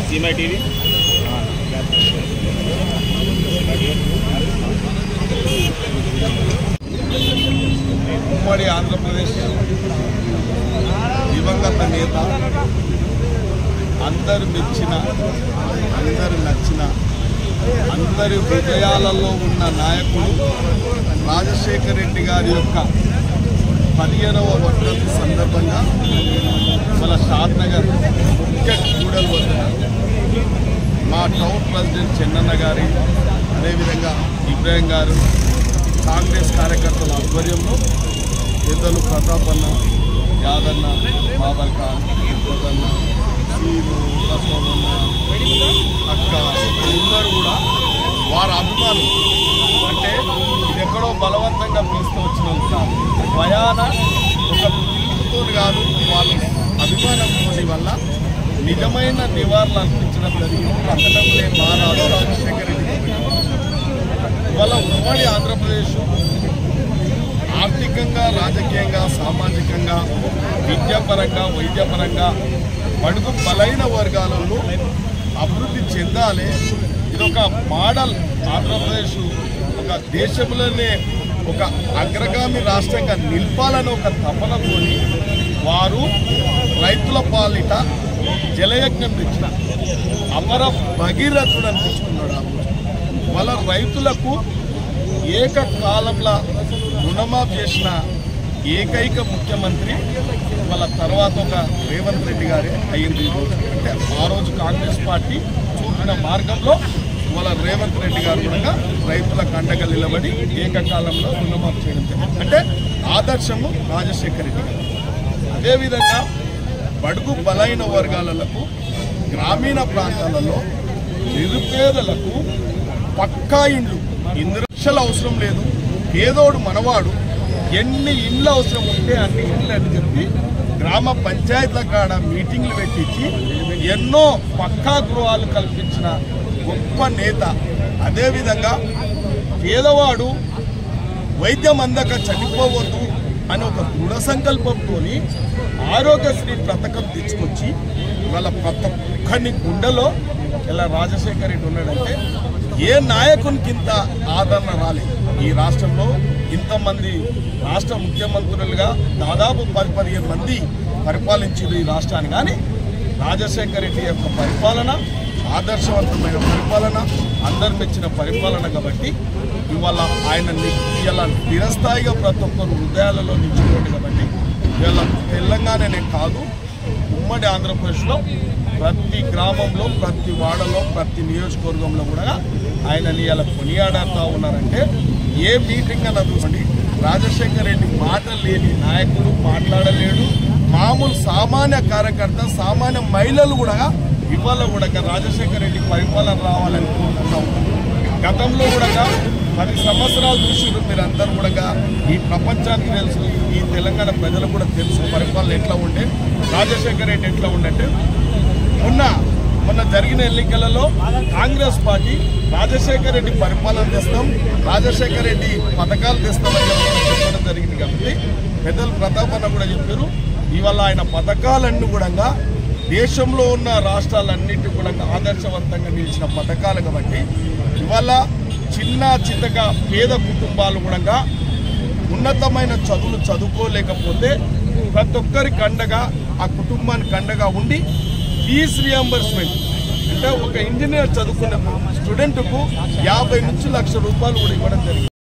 सीमा TV ఉమ్మడి ఆంధ్రప్రదేశ్ దివంగత నేత అందరు మెచ్చిన అందరు నచ్చిన అందరి హృదయాలలో ఉన్న నాయకుడు రాజశేఖర రెడ్డి గారి యొక్క 15వ వర్ధంతి సందర్భంగా మన షాద్నగర్ క్రికెట్ కూడలి వద్ద మా టౌన్ ప్రెసిడెంట్ చెన్నన్న గారి అదేవిధంగా ఇబ్రాహిం గారు కాంగ్రెస్ కార్యకర్తల ఆధ్వర్యంలో పెద్దలు ప్రతాపన్న యాదన్న బాబర్ ఖాన్ కోదన్న సీను బసవన్న అక్క అందరూ కూడా వారి అభిమానులు అంటే ఇది ఎక్కడో బలవంతంగా పిలుస్తూ వచ్చిన కాదు భయాన ఒక పిలుపుతో కాదు వాళ్ళ అభిమానం వల్ల నిజమైన నివారణ అర్పించడం జరిగింది. పక్కనే మహారాజు రాజశేఖర రెడ్డి ఇవాళ ఉమ్మడి ఆంధ్రప్రదేశ్ ఆర్థికంగా రాజకీయంగా సామాజికంగా విద్యాపరంగా వైద్యపరంగా బడుగు బలైన వర్గాలలో అభివృద్ధి చెందాలి. ఇదొక మోడల్ ఆంధ్రప్రదేశ్ ఒక దేశంలోనే ఒక అగ్రగామి రాష్ట్రంగా నిలపాలని ఒక తపనతోని వారు రైతుల పాలిట జలయజ్ఞం తెచ్చిన అమర భగీరథుడు అనిపించుకున్నాడు. వాళ్ళ రైతులకు ఏకకాలంలో రుణమాఫీ చేసిన ఏకైక ముఖ్యమంత్రి వాళ్ళ తర్వాత ఒక రేవంత్ రెడ్డి గారే అయ్యింది. అంటే ఆ రోజు కాంగ్రెస్ పార్టీ చూపిన మార్గంలో వాళ్ళ రేవంత్ రెడ్డి గారు కూడా రైతులకు అండగా నిలబడి ఏకకాలంలో రుణమాఫీ చేయడం అంటే ఆదర్శము రాజశేఖర రెడ్డి గారు. అదేవిధంగా బడుగు బలైన వర్గాలకు గ్రామీణ ప్రాంతాలలో నిరుపేదలకు పక్కా ఇండ్లు 2 లక్షలు అవసరం లేదు, పేదోడు మనవాడు ఎన్ని ఇండ్లు అవసరం ఉంటే అన్ని ఇండ్లు అని చెప్పి గ్రామ పంచాయతీల కాడ మీటింగ్లు పెట్టించి ఎన్నో పక్కా గృహాలు కల్పించిన గొప్ప నేత. అదేవిధంగా పేదవాడు వైద్యం అందక చనిపోవద్దు అని ఒక దృఢ సంకల్పంతో ఆరోగ్యశ్రీ పథకం తెచ్చుకొచ్చి వాళ్ళ ప్రతి ఒక్కరిని గుండెలో ఇలా రాజశేఖర రెడ్డి ఉన్నాడంటే ఏ నాయకునికి ఇంత ఆదరణ రాలేదు. ఈ రాష్ట్రంలో ఇంతమంది రాష్ట్ర ముఖ్యమంత్రులుగా దాదాపు 10-15 మంది పరిపాలించారు ఈ రాష్ట్రాన్ని. కానీ రాజశేఖర రెడ్డి యొక్క పరిపాలన ఆదర్శవంతమైన పరిపాలన, అందరు మెచ్చిన పరిపాలన కాబట్టి ఇవాళ ఆయన ఇలా నిరస్థాయిగా ప్రతి ఒక్కరు హృదయాలలో నిలిచిపోయింది. కాబట్టి ఇవాళ తెలంగాణనే కాదు ఉమ్మడి ఆంధ్రప్రదేశ్లో ప్రతి గ్రామంలో ప్రతి వాడలో ప్రతి నియోజకవర్గంలో కూడా ఆయనని ఇలా కొనియాడుతూ ఉన్నారంటే ఏ మీటింగ్ అన్న చూడండి రాజశేఖర రెడ్డి మాట లేని నాయకుడు మాట్లాడలేడు. మామూలు సామాన్య కార్యకర్త సామాన్య మహిళలు కూడా ఇవాళ కూడా రాజశేఖర రెడ్డి పరిపాలన రావాలని కోరుకుంటా ఉన్నారు. గతంలో కూడా 10 సంవత్సరాలు చూసిరు మీరందరూ కూడా ఈ ప్రపంచానికి తెలుసు, ఈ తెలంగాణ ప్రజలకు కూడా తెలుసు పరిపాలన ఎట్లా ఉండే, రాజశేఖర రెడ్డి ఎట్లా ఉండంటే మొన్న జరిగిన ఎన్నికలలో కాంగ్రెస్ పార్టీ రాజశేఖర రెడ్డి పరిపాలన తెస్తాం, రాజశేఖర రెడ్డి పథకాలు తెస్తామని చెప్పడం జరిగింది. కాబట్టి పెద్దలు ప్రతాపన్న కూడా చెప్పారు ఇవాళ ఆయన పథకాలన్నీ కూడా దేశంలో ఉన్న రాష్ట్రాలన్నింటి కూడా ఆదర్శవంతంగా నిలిచిన పథకాలు. కాబట్టి ఇవాళ చిన్న చిన్నగా పేద కుటుంబాలు కూడా ఉన్నతమైన చదువులు చదువుకోలేకపోతే ప్రతి ఒక్కరికి అండగా ఆ కుటుంబానికి అండగా ఉండి ఫీజ్ రియంబర్స్మెంట్ అంటే ఒక ఇంజనీర్ చదువుకున్న స్టూడెంట్కు 50 నుంచి 1,00,000 రూపాయలు కూడా ఇవ్వడం జరిగింది.